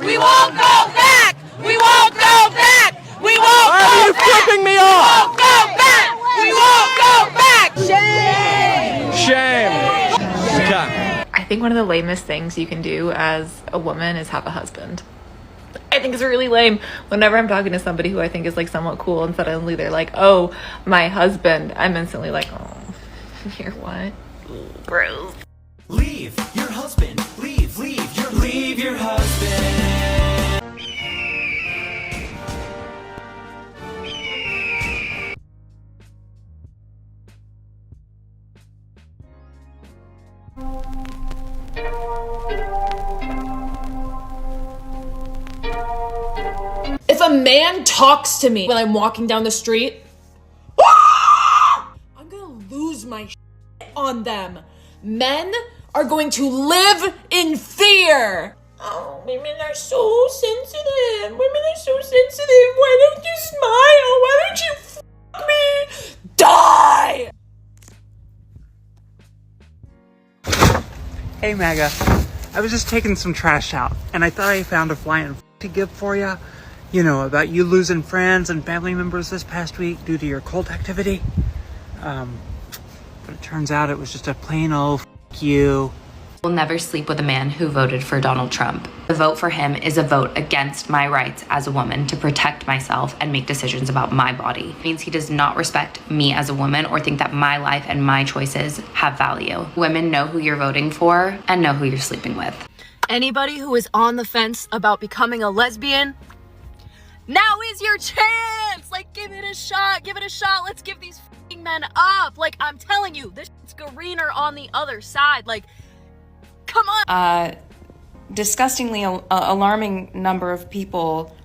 We won't go back! We won't go back! We won't go back! Flipping me off! We won't go back! We won't go back! Shame! Okay. I think one of the lamest things you can do as a woman is have a husband. I think it's really lame whenever I'm talking to somebody who I think is like somewhat cool and suddenly they're like, oh, my husband. I'm instantly like, oh, you're what? Gross. Leave your husband. Leave your husband. If a man talks to me when I'm walking down the street, I'm gonna lose my shit on them. Men are going to live in fear. Oh, women are so sensitive. Women are so sensitive. Why don't you smile? Why don't you fuck me? Die! Hey Maga, I was just taking some trash out, and I thought I found a flying to give for you. You know, about you losing friends and family members this past week due to your cult activity. But it turns out it was just a plain old you. Will never sleep with a man who voted for Donald Trump. The vote for him is a vote against my rights as a woman to protect myself and make decisions about my body. It means he does not respect me as a woman or think that my life and my choices have value. Women know who you're voting for and know who you're sleeping with. Anybody who is on the fence about becoming a lesbian, now is your chance! Like, give it a shot, let's give these f***ing men up! Like, I'm telling you, this shit's greener on the other side, like, come on! Disgustingly alarming number of people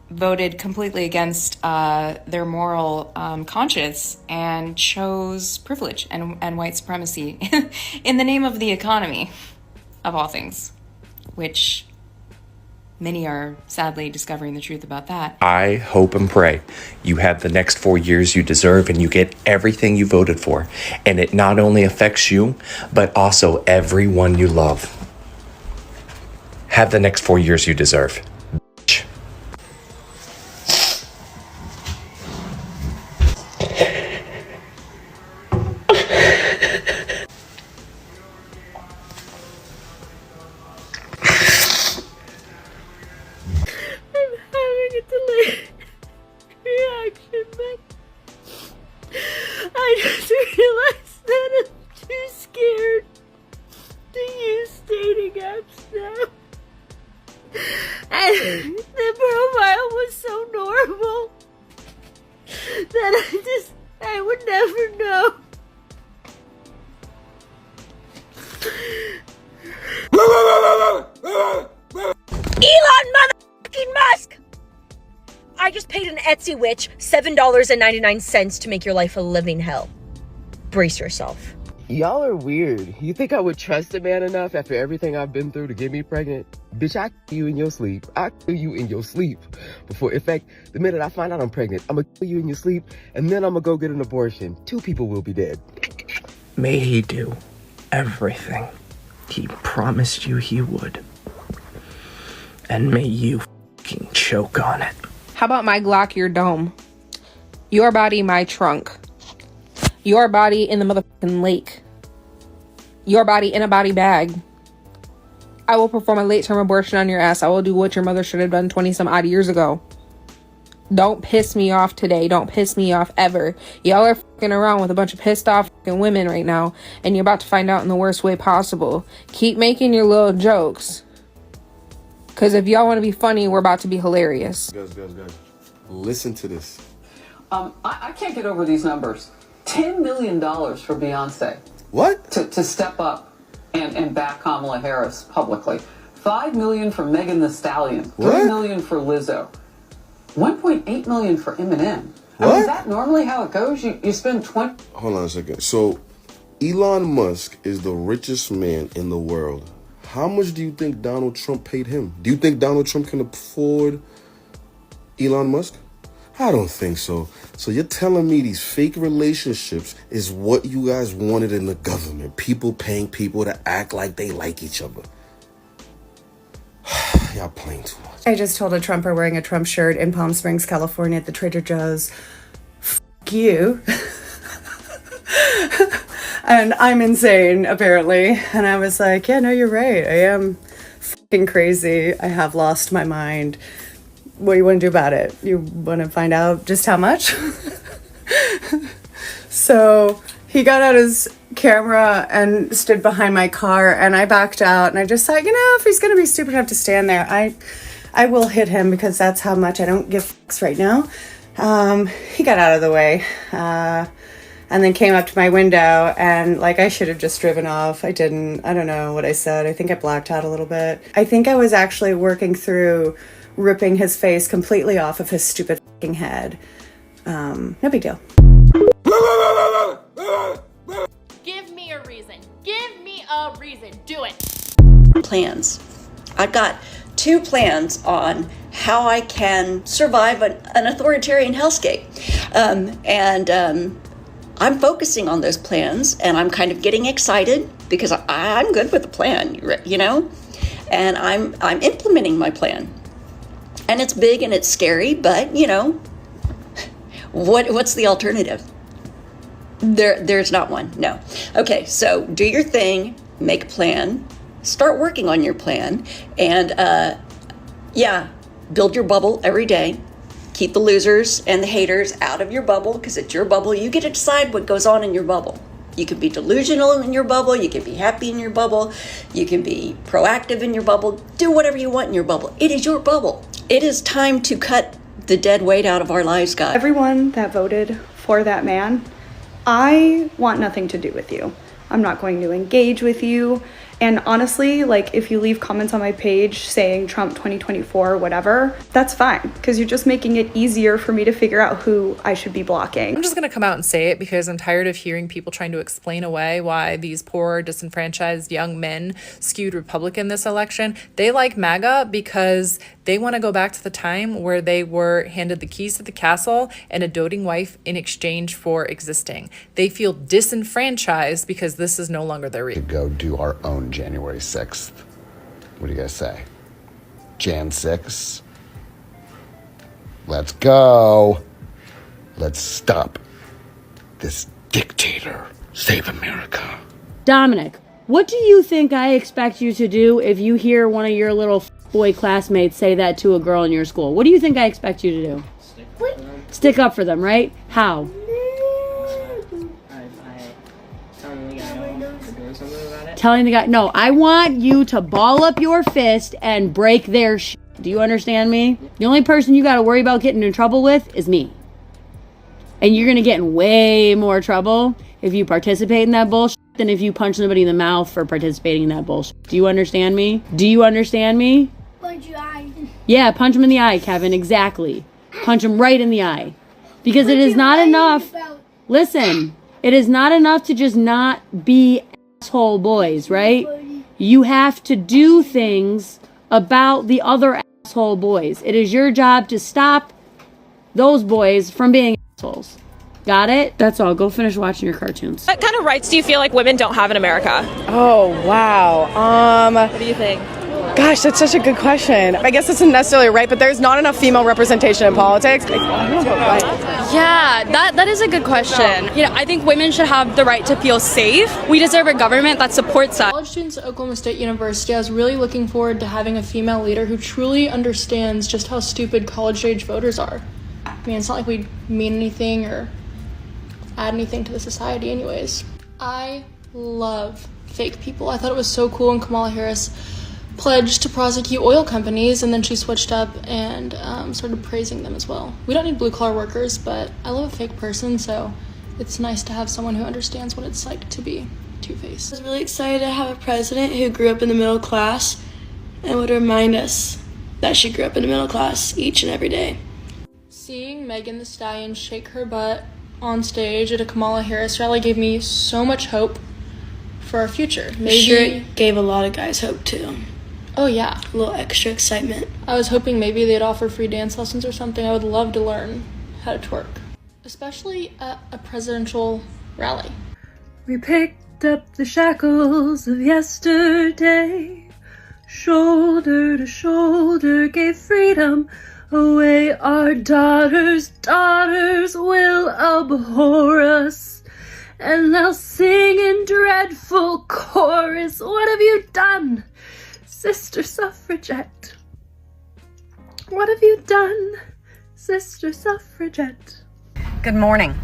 voted completely against their moral conscience and chose privilege and white supremacy in the name of the economy, of all things, which many are sadly discovering the truth about that. I hope and pray you have the next 4 years you deserve and you get everything you voted for. And it not only affects you, but also everyone you love. Have the next 4 years you deserve. Bitch. I just realized that I'm too scared to use dating apps now. And the profile was so normal that I would never know. Elon motherfucking Musk! I just paid an Etsy witch $7.99 to make your life a living hell. Brace yourself. Y'all are weird. You think I would trust a man enough after everything I've been through to get me pregnant? Bitch, I kill you in your sleep. I kill you in your sleep. In fact, the minute I find out I'm pregnant, I'm gonna kill you in your sleep, and then I'm gonna go get an abortion. 2 people will be dead. May he do everything he promised you he would. And may you fucking choke on it. How about my Glock, your dome? Your body, my trunk. Your body in the motherfucking lake. Your body in a body bag. I will perform a late-term abortion on your ass. I will do what your mother should have done 20-some odd years ago. Don't piss me off today. Don't piss me off ever. Y'all are fucking around with a bunch of pissed off fucking women right now, and you're about to find out in the worst way possible. Keep making your little jokes. Because if y'all want to be funny, we're about to be hilarious. Guys. Listen to this. I can't get over these numbers. $10 million for Beyonce. What? To step up and back Kamala Harris publicly. $5 million for Megan Thee Stallion. $3 million for Lizzo. $1.8 million for Eminem. What? I mean, is that normally how it goes? You spend 20... Hold on a second. So, Elon Musk is the richest man in the world. How much do you think Donald Trump paid him? Do you think Donald Trump can afford Elon Musk? I don't think so. So you're telling me these fake relationships is what you guys wanted in the government? People paying people to act like they like each other. Y'all playing too much. I just told a Trumper wearing a Trump shirt in Palm Springs, California at the Trader Joe's, "F you." And I'm insane, apparently. And I was like, yeah, no, you're right. I am fucking crazy. I have lost my mind. What do you want to do about it? You want to find out just how much? So he got out his camera and stood behind my car, and I backed out, and I just thought, if he's going to be stupid enough to stand there, I will hit him, because that's how much I don't give fucks right now. He got out of the way. And then came up to my window, and I should have just driven off. I didn't. I don't know what I said. I think I blacked out a little bit. I think I was actually working through ripping his face completely off of his stupid fucking head. No big deal. Give me a reason. Give me a reason. Do it. Plans. I've got 2 plans on how I can survive an authoritarian hellscape. I'm focusing on those plans, and I'm kind of getting excited because I'm good with the plan, and I'm implementing my plan. And it's big and it's scary, but what's the alternative? There's not one. No. Okay, so do your thing, make a plan, start working on your plan, and build your bubble every day. Keep the losers and the haters out of your bubble, because it's your bubble. You get to decide what goes on in your bubble. You can be delusional in your bubble. You can be happy in your bubble. You can be proactive in your bubble. Do whatever you want in your bubble. It is your bubble. It is time to cut the dead weight out of our lives, guys. Everyone that voted for that man, I want nothing to do with you. I'm not going to engage with you. And honestly, if you leave comments on my page saying Trump 2024 or whatever, that's fine, because you're just making it easier for me to figure out who I should be blocking. I'm just going to come out and say it, because I'm tired of hearing people trying to explain away why these poor, disenfranchised young men skewed Republican this election. They like MAGA because they want to go back to the time where they were handed the keys to the castle and a doting wife in exchange for existing. They feel disenfranchised because this is no longer their To go do our own January 6th. What do you guys say? Jan 6? Let's go. Let's stop this dictator. Save America. Dominic, what do you think I expect you to do if you hear one of your little boy classmates say that to a girl in your school? What do you think I expect you to do? Stick up for them, right? How? Telling the guy, no, I want you to ball up your fist and break their shit. Do you understand me? The only person you got to worry about getting in trouble with is me. And you're going to get in way more trouble if you participate in that bullshit than if you punch somebody in the mouth for participating in that bullshit. Do you understand me? Do you understand me? Punch your eye. Yeah, punch him in the eye, Kevin. Exactly. Punch him right in the eye. Because it is not enough. Listen, it is not enough to just not be asshole boys, right? You have to do things about the other asshole boys. It is your job to stop those boys from being assholes. Got it? That's all. Go finish watching your cartoons. What kind of rights do you feel like women don't have in America? Oh, wow. What do you think? Gosh, that's such a good question. I guess it's not necessarily right, but there's not enough female representation in politics. Yeah, that is a good question. I think women should have the right to feel safe. We deserve a government that supports us. College students at Oklahoma State University, I was really looking forward to having a female leader who truly understands just how stupid college-age voters are. I mean, it's not like we mean anything or add anything to the society anyways. I love fake people. I thought it was so cool when Kamala Harris pledged to prosecute oil companies, and then she switched up and started praising them as well. We don't need blue-collar workers, but I love a fake person, so it's nice to have someone who understands what it's like to be two-faced. I was really excited to have a president who grew up in the middle class and would remind us that she grew up in the middle class each and every day. Seeing Megan Thee Stallion shake her butt on stage at a Kamala Harris rally gave me so much hope for our future. I'm sure it gave a lot of guys hope too. Oh yeah. A little extra excitement. I was hoping maybe they'd offer free dance lessons or something. I would love to learn how to twerk. Especially at a presidential rally. We picked up the shackles of yesterday, shoulder to shoulder, gave freedom away. Our daughters will abhor us, and they'll sing in dreadful chorus. What have you done, Sister Suffragette? What have you done, Sister Suffragette? Good morning.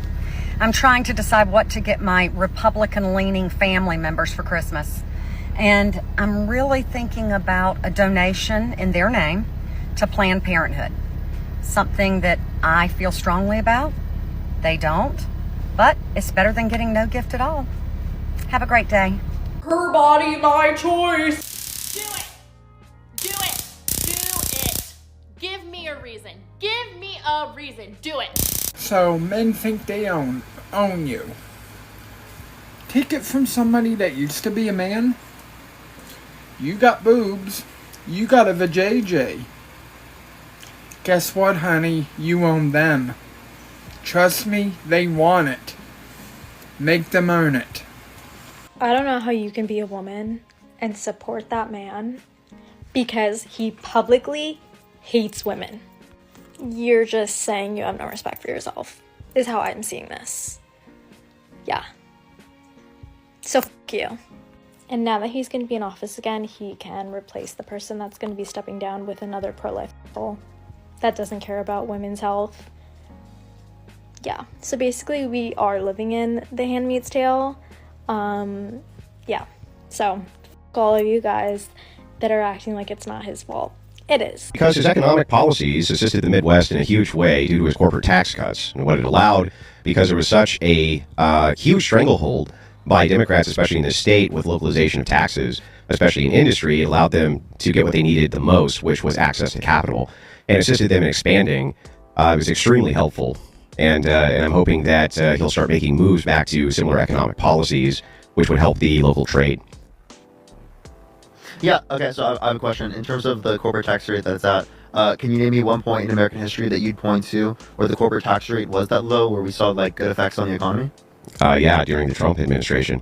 I'm trying to decide what to get my Republican-leaning family members for Christmas. And I'm really thinking about a donation in their name to Planned Parenthood. Something that I feel strongly about. They don't. But it's better than getting no gift at all. Have a great day. Her body, my choice. Give me a reason. Give me a reason. Do it. So men think they own you. Take it from somebody that used to be a man. You got boobs. You got a vajayjay. Guess what, honey? You own them. Trust me, they want it. Make them earn it. I don't know how you can be a woman and support that man because he publicly hates women. You're just saying you have no respect for yourself, is how I'm seeing this. Yeah. So fuck you. And now that he's going to be in office again, he can replace the person that's going to be stepping down with another pro-life people that doesn't care about women's health. Yeah. So basically we are living in The Handmaid's Tale. Yeah. So fuck all of you guys that are acting like it's not his fault. It is. Because his economic policies assisted the Midwest in a huge way due to his corporate tax cuts. And what it allowed, because there was such a huge stranglehold by Democrats, especially in this state, with localization of taxes, especially in industry, it allowed them to get what they needed the most, which was access to capital, and assisted them in expanding. It was extremely helpful. And I'm hoping that he'll start making moves back to similar economic policies, which would help the local trade. Yeah, okay, so I have a question. In terms of the corporate tax rate that's at, can you name me one point in American history that you'd point to where the corporate tax rate was that low, where we saw like good effects on the economy? Yeah, during the Trump administration.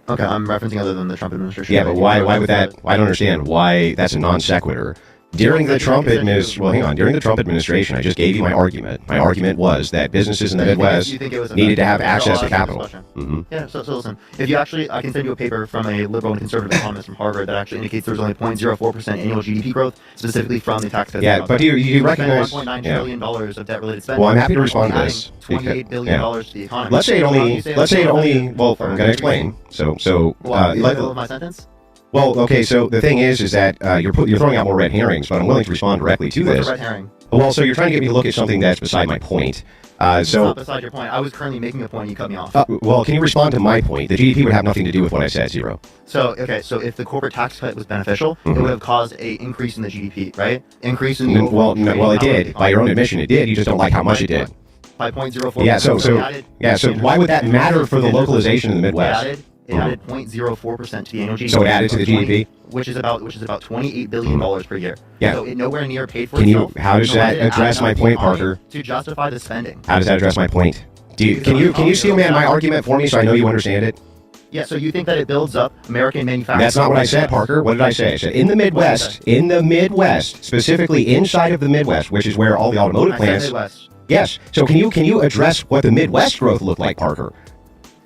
Okay, I'm referencing other than the Trump administration. Yeah, but why would that, I don't understand why that's a non sequitur. During the Trump administration, well, hang on. During the Trump administration, I just gave you my argument. My argument was that businesses in the Midwest needed to have access to capital. Mm-hmm. Yeah, so listen. If you actually, I can send you a paper from a liberal and conservative economist from Harvard that actually indicates there's only 0.04% annual GDP growth, specifically from the tax cuts. Yeah, but you recognize $1.9 trillion of debt-related spending. Well, I'm happy to respond to this. $28 billion to the economy. Let's say it only. Well, I'm going to explain. So, middle of my sentence. Well, okay, so the thing is that you're throwing out more red herrings, but I'm willing to respond directly to this. What's a red herring? Well, so you're trying to get me to look at something that's beside my point. It's not beside your point. I was currently making a point and you cut me off. Well, can you respond to my point? The GDP would have nothing to do with what I said, zero. So if the corporate tax cut was beneficial, it would have caused an increase in the GDP, right? Increase in the well, it did. By your own admission, it did. You just don't like how much it did. By 0.04%. Yeah, so why would that matter for the localization in the Midwest? It added 0.04% to the annual GDP. So it added to the GDP? Which is about $28 billion per year. Yeah. So it nowhere near paid for itself. How does that address my point, Parker? To justify the spending. How does that address my point? Can you steel man my argument for me so I know you understand it? Yeah, so you think that it builds up American manufacturing? That's not what I said, Parker. What did I say? I said in the Midwest, specifically inside of the Midwest, which is where all the automotive plants. Midwest. Yes. So can you address what the Midwest growth looked like, Parker?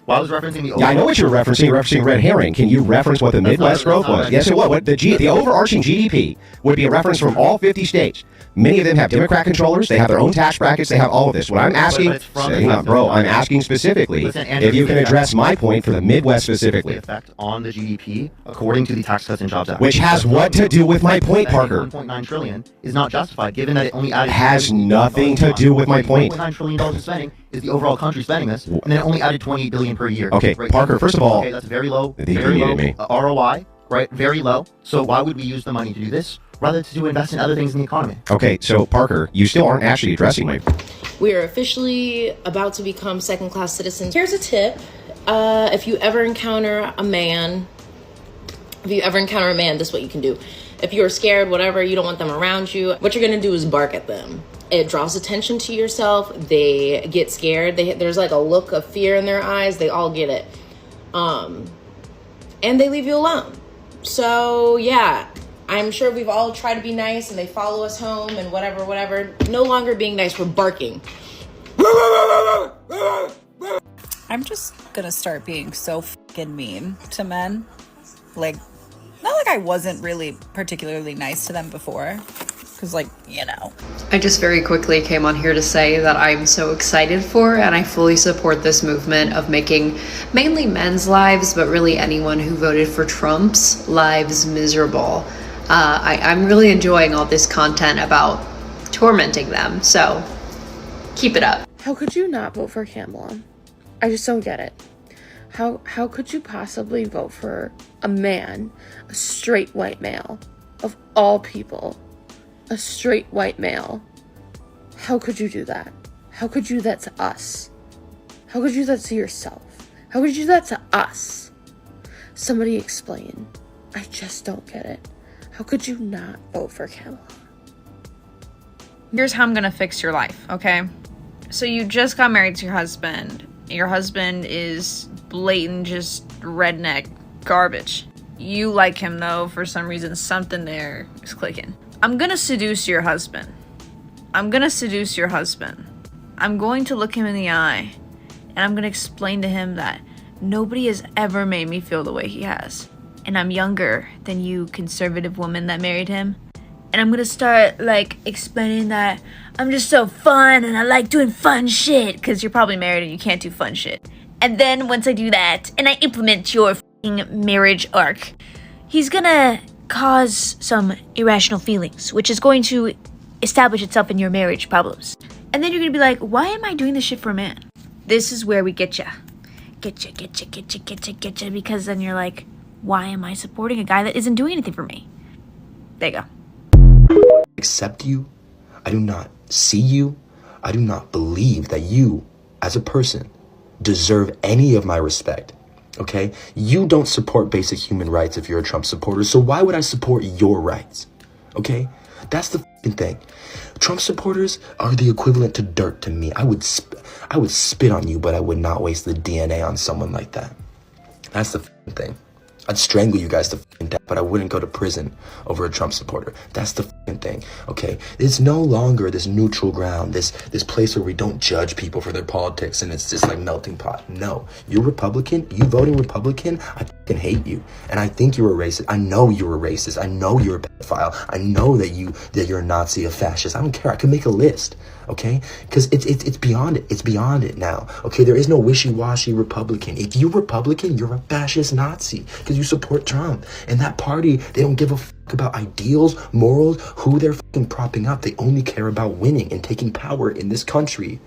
Well, I was referencing the. Yeah, I know what you're referencing. You're referencing red herring. Can you reference what the Midwest growth was? Yes, it was. What the overarching GDP would be a reference from all 50 states. Many of them have Democrat controllers. They have their own tax brackets. They have all of this. What I'm asking, hang on, bro. I'm asking specifically if you can address my point for the Midwest specifically. Effect on the GDP according to the Tax Cuts and Jobs Act, which has what to do with my point, Parker? 1.9 trillion is not justified, given that it only added. Has nothing to do with my point. $1.9 trillion of spending is the overall country spending this, and then it only added $28 billion per year. Okay, Parker. First of all, okay, that's very low. Very low ROI, right? Very low. So why would we use the money to do this rather to invest in other things in the economy? Okay, so Parker, you still aren't actually addressing my. We are officially about to become second-class citizens. Here's a tip: if you ever encounter a man, this is what you can do. If you're scared, whatever, you don't want them around you, what you're gonna do is bark at them. It draws attention to yourself. They get scared. There's like a look of fear in their eyes. They all get it. And they leave you alone. So yeah, I'm sure we've all tried to be nice and they follow us home and whatever. No longer being nice, we're barking. I'm just gonna start being so fucking mean to men. Like, not like I wasn't really particularly nice to them before. Because, like, you know. I just very quickly came on here to say that I'm so excited for and I fully support this movement of making mainly men's lives, but really anyone who voted for Trump's lives miserable. I'm really enjoying all this content about tormenting them, so keep it up. How could you not vote for Kamala? I just don't get it. How could you possibly vote for a man, a straight white male, of all people? A straight white male. How could you do that? How could you do that to us? How could you do that to yourself? How could you do that to us? Somebody explain. I just don't get it. How could you not vote for Kamala? Here's how I'm gonna fix your life, okay? So you just got married to your husband. Your husband is blatant, just redneck garbage. You like him though, for some reason, something there is clicking. I'm gonna seduce your husband. I'm going to look him in the eye, and I'm gonna explain to him that nobody has ever made me feel the way he has. And I'm younger than you conservative woman that married him. And I'm gonna start, like, explaining that I'm just so fun and I like doing fun shit. Because you're probably married and you can't do fun shit. And then once I do that, and I implement your f***ing marriage arc, he's gonna cause some irrational feelings, which is going to establish itself in your marriage problems. And then you're gonna be like, why am I doing this shit for a man? This is where we get ya. Get ya, because then you're like, why am I supporting a guy that isn't doing anything for me? There you go. Accept you. I do not see you. I do not believe that you, as a person, deserve any of my respect. Okay? You don't support basic human rights if you're a Trump supporter, so why would I support your rights? Okay? That's the f***ing thing. Trump supporters are the equivalent to dirt to me. I would spit on you, but I would not waste the DNA on someone like that. That's the f***ing thing. I'd strangle you guys to f***ing death, but I wouldn't go to prison over a Trump supporter. That's the f***ing thing, okay? It's no longer this neutral ground, this place where we don't judge people for their politics and it's just like melting pot. No, you're Republican, you voting Republican, I f***ing hate you. And I think you're a racist. I know you're a racist. I know you're a pedophile. I know that you're a Nazi, a fascist. I don't care. I can make a list, okay? Because it's beyond it. It's beyond it now, okay? There is no wishy-washy Republican. If you're Republican, you're a fascist Nazi because you support Trump. And that party, they don't give a fuck about ideals, morals, who they're fucking propping up. They only care about winning and taking power in this country.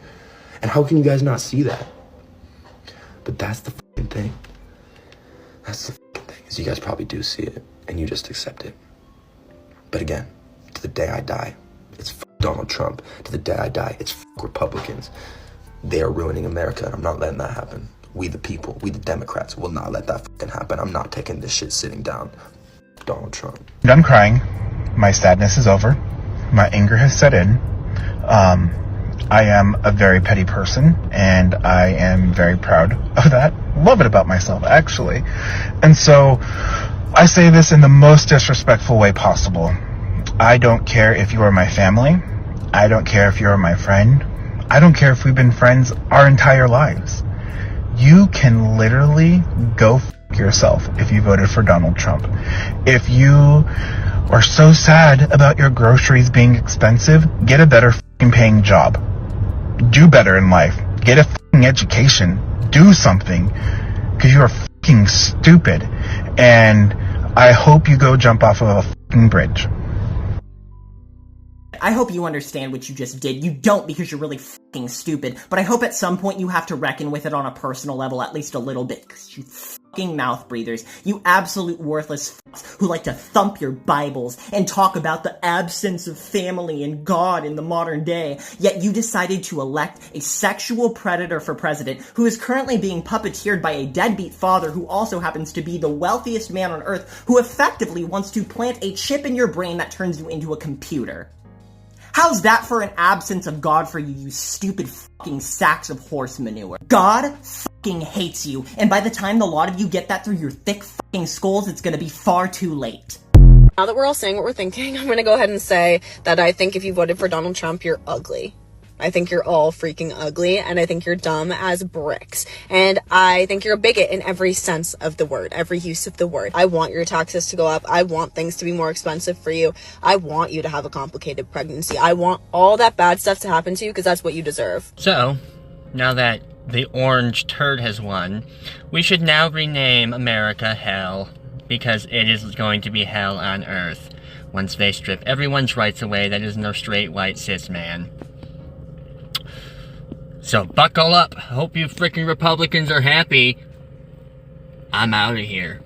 And how can you guys not see that? But that's the fucking thing. That's the fucking thing, is you guys probably do see it and you just accept it. But again, to the day I die, it's fuck Donald Trump. To the day I die, it's fuck Republicans. They are ruining America, and I'm not letting that happen. We the people, we the Democrats, will not let that fucking happen. I'm not taking this shit sitting down. Donald Trump. I'm done crying. My sadness is over. My anger has set in. I am a very petty person, and I am very proud of that. Love it about myself, actually. And so I say this in the most disrespectful way possible. I don't care if you are my family. I don't care if you're my friend. I don't care if we've been friends our entire lives. You can literally go f*** yourself if you voted for Donald Trump. If you are so sad about your groceries being expensive, get a better f***ing paying job. Do better in life. Get a f***ing education. Do something. Because you are f***ing stupid. And I hope you go jump off of a f***ing bridge. I hope you understand what you just did. You don't, because you're really fucking stupid. But I hope at some point you have to reckon with it on a personal level at least a little bit. Because you fucking mouth breathers. You absolute worthless fucks who like to thump your Bibles and talk about the absence of family and God in the modern day. Yet you decided to elect a sexual predator for president who is currently being puppeteered by a deadbeat father who also happens to be the wealthiest man on earth, who effectively wants to plant a chip in your brain that turns you into a computer. How's that for an absence of God for you, you stupid fucking sacks of horse manure? God fucking hates you. And by the time the lot of you get that through your thick fucking skulls, it's gonna be far too late. Now that we're all saying what we're thinking, I'm gonna go ahead and say that I think if you voted for Donald Trump, you're ugly. I think you're all freaking ugly, and I think you're dumb as bricks. And I think you're a bigot in every sense of the word, every use of the word. I want your taxes to go up. I want things to be more expensive for you. I want you to have a complicated pregnancy. I want all that bad stuff to happen to you because that's what you deserve. So, now that the orange turd has won, we should now rename America Hell, because it is going to be hell on earth once they strip everyone's rights away that isn't a straight white cis man. So buckle up. Hope you freaking Republicans are happy. I'm out of here.